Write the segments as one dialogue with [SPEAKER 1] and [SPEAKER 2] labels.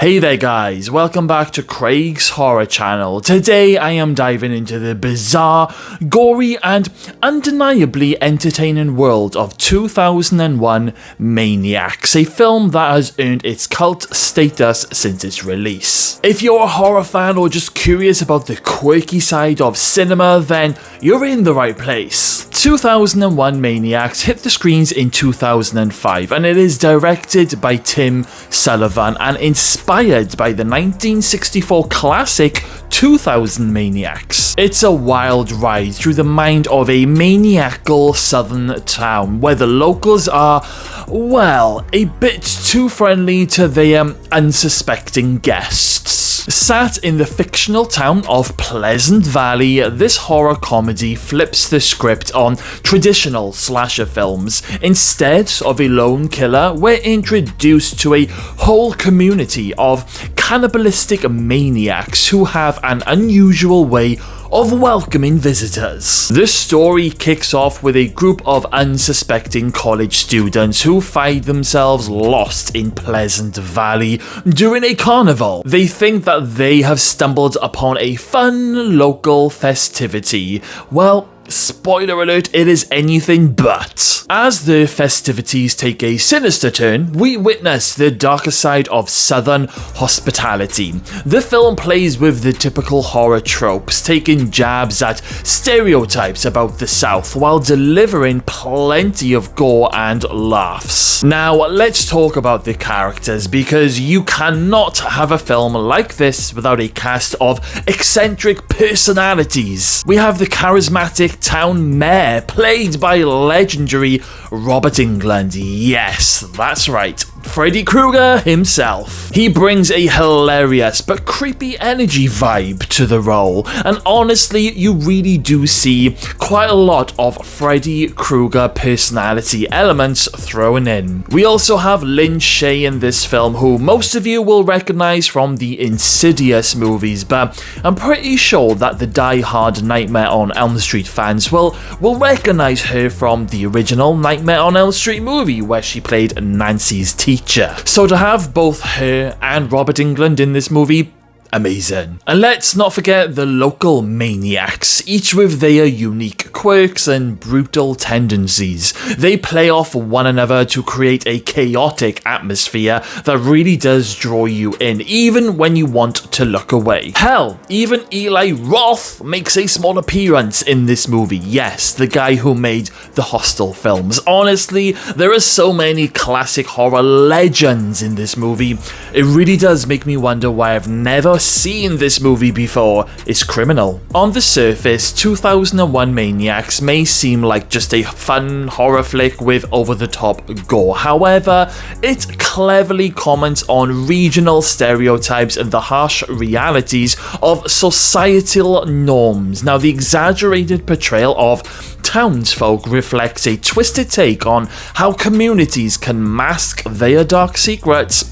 [SPEAKER 1] Hey there guys, welcome back to Craig's Horror Channel. Today I am diving into the bizarre, gory and undeniably entertaining world of 2001 Maniacs, a film that has earned its cult status since its release. If you're a horror fan or just curious about the quirky side of cinema, then you're in the right place. 2001 Maniacs hit the screens in 2005 and it is directed by Tim Sullivan and inspired by the 1964 classic 2000 Maniacs. It's a wild ride through the mind of a maniacal southern town where the locals are, well, a bit too friendly to their unsuspecting guests. Sat in the fictional town of Pleasant Valley, this horror comedy flips the script on traditional slasher films. Instead of a lone killer, we're introduced to a whole community of cannibalistic maniacs who have an unusual way of welcoming visitors. This story kicks off with a group of unsuspecting college students who find themselves lost in Pleasant Valley during a carnival. They think that they have stumbled upon a fun local festivity. Well, spoiler alert, it is anything but. As the festivities take a sinister turn, we witness the darker side of Southern hospitality. The film plays with the typical horror tropes, taking jabs at stereotypes about the South while delivering plenty of gore and laughs. Now, let's talk about the characters, because you cannot have a film like this without a cast of eccentric personalities. We have the charismatic town mayor, played by legendary Robert Englund. Yes, that's right, Freddy Krueger himself. He brings a hilarious but creepy energy vibe to the role, and honestly, you really do see quite a lot of Freddy Krueger personality elements thrown in. We also have Lynn Shay in this film, who most of you will recognize from the Insidious movies, but I'm pretty sure that the die-hard Nightmare on Elm Street fans will recognize her from the original Nightmare on Elm Street movie, where she played Nancy's teacher. So to have both her and Robert Englund in this movie, amazing. And let's not forget the local maniacs, each with their unique quirks and brutal tendencies. They play off one another to create a chaotic atmosphere that really does draw you in, even when you want to look away. Hell, even Eli Roth makes a small appearance in this movie. Yes, the guy who made the Hostel films. Honestly, there are so many classic horror legends in this movie. It really does make me wonder why I've never seen this movie before. It's criminal. On the surface, 2001 Maniacs may seem like just a fun horror flick with over-the-top gore. However, it cleverly comments on regional stereotypes and the harsh realities of societal norms. Now, the exaggerated portrayal of townsfolk reflects a twisted take on how communities can mask their dark secrets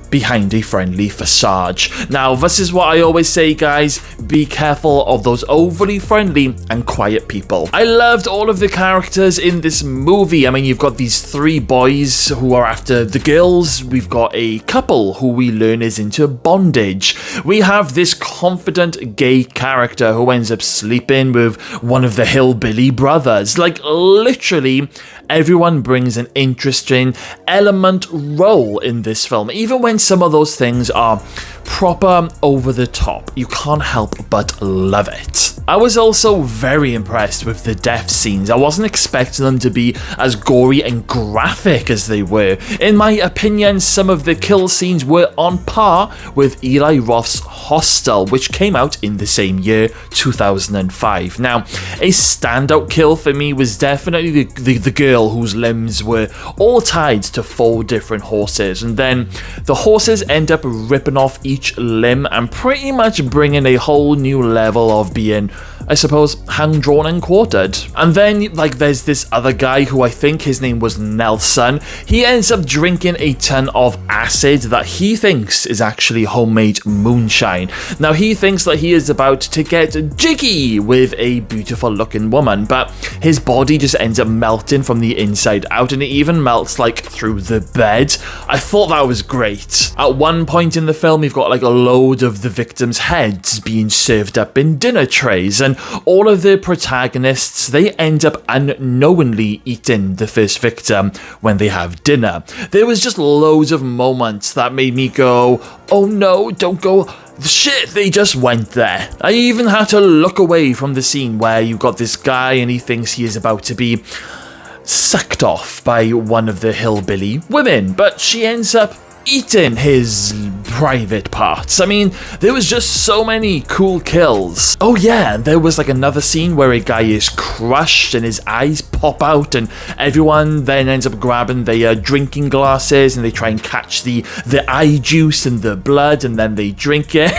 [SPEAKER 1] behind a friendly facade. Now, this is what I always say, guys, be careful of those overly friendly and quiet people. I loved all of the characters in this movie. I mean, you've got these three boys who are after the girls, we've got a couple who we learn is into bondage, we have this confident gay character who ends up sleeping with one of the hillbilly brothers. Like, literally, everyone brings an interesting element role in this film, even when some of those things are proper over the top. You can't help but love it. I was also very impressed with the death scenes. I wasn't expecting them to be as gory and graphic as they were. In my opinion, some of the kill scenes were on par with Eli Roth's Hostel, which came out in the same year, 2005. Now, a standout kill for me was definitely the girl whose limbs were all tied to 4 different horses, and then the horses end up ripping off each limb and pretty much bringing a whole new level of being I suppose, hung, drawn, and quartered. And then, like, there's this other guy who I think his name was Nelson. He ends up drinking a ton of acid that he thinks is actually homemade moonshine. Now, he thinks that he is about to get jiggy with a beautiful looking woman, but his body just ends up melting from the inside out, and it even melts, like, through the bed. I thought that was great. At one point in the film, you've got, like, a load of the victims' heads being served up in dinner trays, and all of the protagonists, they end up unknowingly eating the first victim when they have dinner. There was just loads of moments that made me go, oh no, don't go, shit, they just went there. I even had to look away from the scene where you've got this guy and he thinks he is about to be sucked off by one of the hillbilly women, but she ends up eating his private parts. I mean, there was just so many cool kills. Oh yeah, there was like another scene where a guy is crushed and his eyes pop out, and everyone then ends up grabbing their drinking glasses and they try and catch the eye juice and the blood, and then they drink it.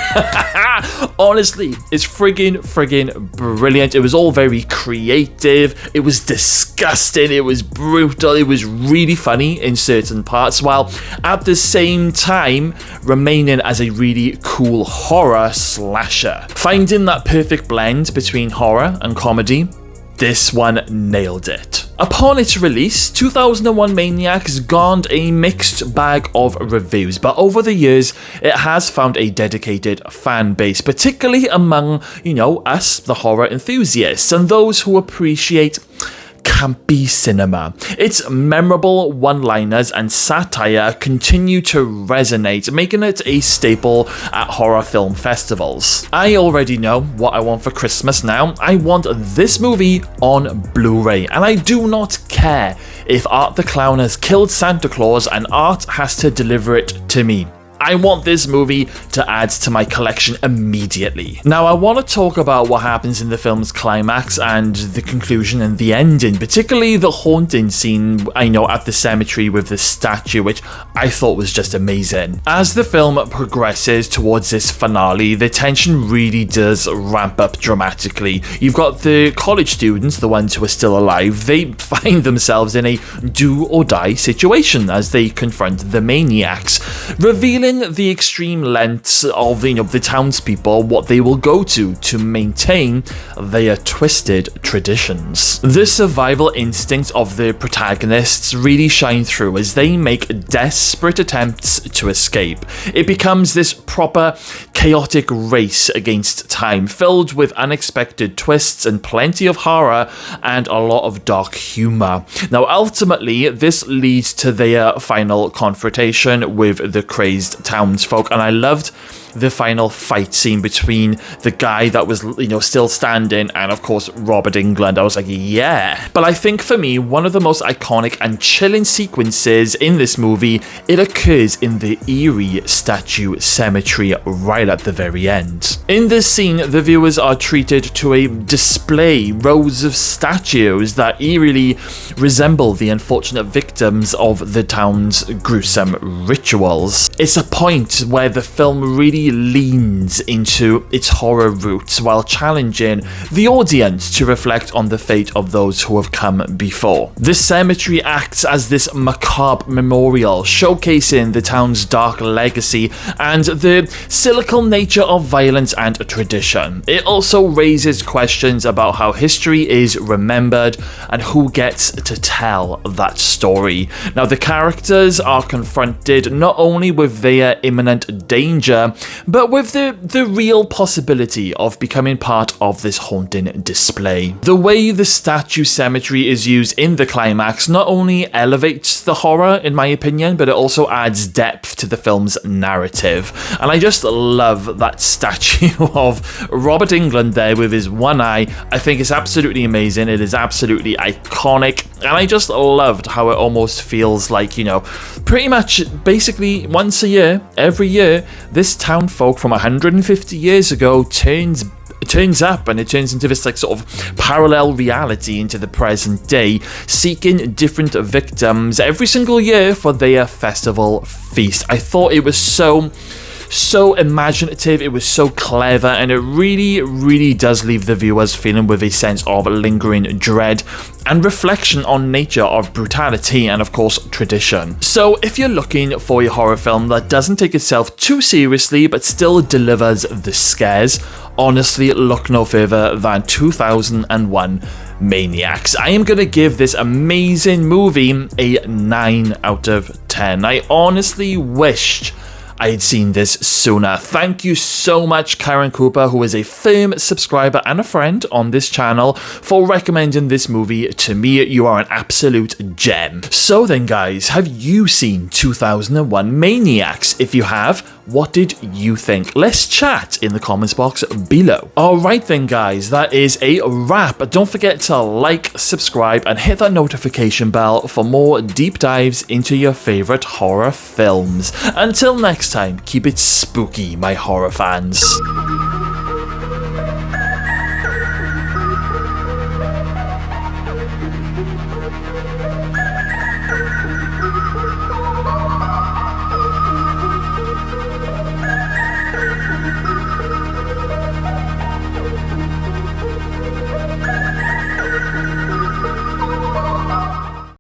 [SPEAKER 1] Honestly, it's friggin' brilliant. It was all very creative. It was disgusting. It was brutal. It was really funny in certain parts, while at the same time remaining as a really cool horror slasher. Finding that perfect blend between horror and comedy, this one nailed it. Upon its release, 2001 Maniacs garnered a mixed bag of reviews, but over the years, it has found a dedicated fan base, particularly among, us, the horror enthusiasts, and those who appreciate campy cinema. Its memorable one-liners and satire continue to resonate, making it a staple at horror film festivals. I already know what I want for Christmas now. I want this movie on Blu-ray, and I do not care if Art the Clown has killed Santa Claus and Art has to deliver it to me. I want this movie to add to my collection immediately. Now, I want to talk about what happens in the film's climax and the conclusion and the ending, particularly the haunting scene, at the cemetery with the statue, which I thought was just amazing. As the film progresses towards this finale, the tension really does ramp up dramatically. You've got the college students, the ones who are still alive, they find themselves in a do or die situation as they confront the maniacs, revealing the extreme lengths of the townspeople, what they will go to maintain their twisted traditions. The survival instincts of the protagonists really shine through as they make desperate attempts to escape. It becomes this proper chaotic race against time, filled with unexpected twists and plenty of horror and a lot of dark humor. Now, ultimately, this leads to their final confrontation with the crazed townsfolk, and I loved the final fight scene between the guy that was, still standing and, of course, Robert Englund. I was like, yeah. But I think for me, one of the most iconic and chilling sequences in this movie, it occurs in the eerie statue cemetery right at the very end. In this scene, the viewers are treated to a display, rows of statues that eerily resemble the unfortunate victims of the town's gruesome rituals. It's a point where the film really leans into its horror roots while challenging the audience to reflect on the fate of those who have come before. The cemetery acts as this macabre memorial, showcasing the town's dark legacy and the cyclical nature of violence and tradition. It also raises questions about how history is remembered and who gets to tell that story. Now, the characters are confronted not only with their imminent danger, but with the real possibility of becoming part of this haunting display. The way the statue cemetery is used in the climax not only elevates the horror, in my opinion, but it also adds depth to the film's narrative. And I just love that statue of Robert Englund there with his one eye. I think it's absolutely amazing. It is absolutely iconic. And I just loved how it almost feels like, pretty much basically once a year, every year, this town folk from 150 years ago turns up, and it turns into this sort of parallel reality into the present day, seeking different victims every single year for their festival feast. I thought it was so so imaginative, it was so clever, and it really does leave the viewers feeling with a sense of lingering dread and reflection on nature of brutality and of course tradition. So if you're looking for a horror film that doesn't take itself too seriously but still delivers the scares, honestly look no further than 2001 Maniacs. I am gonna give this amazing movie a 9 out of 10. I honestly wished I had seen this sooner. Thank you so much, Karen Cooper, who is a firm subscriber and a friend on this channel, for recommending this movie to me. You are an absolute gem. So then guys, have you seen 2001 Maniacs? If you have, what did you think? Let's chat in the comments box below. Alright then guys, that is a wrap. Don't forget to like, subscribe, and hit that notification bell for more deep dives into your favourite horror films. Until next time, keep it spooky, my horror fans.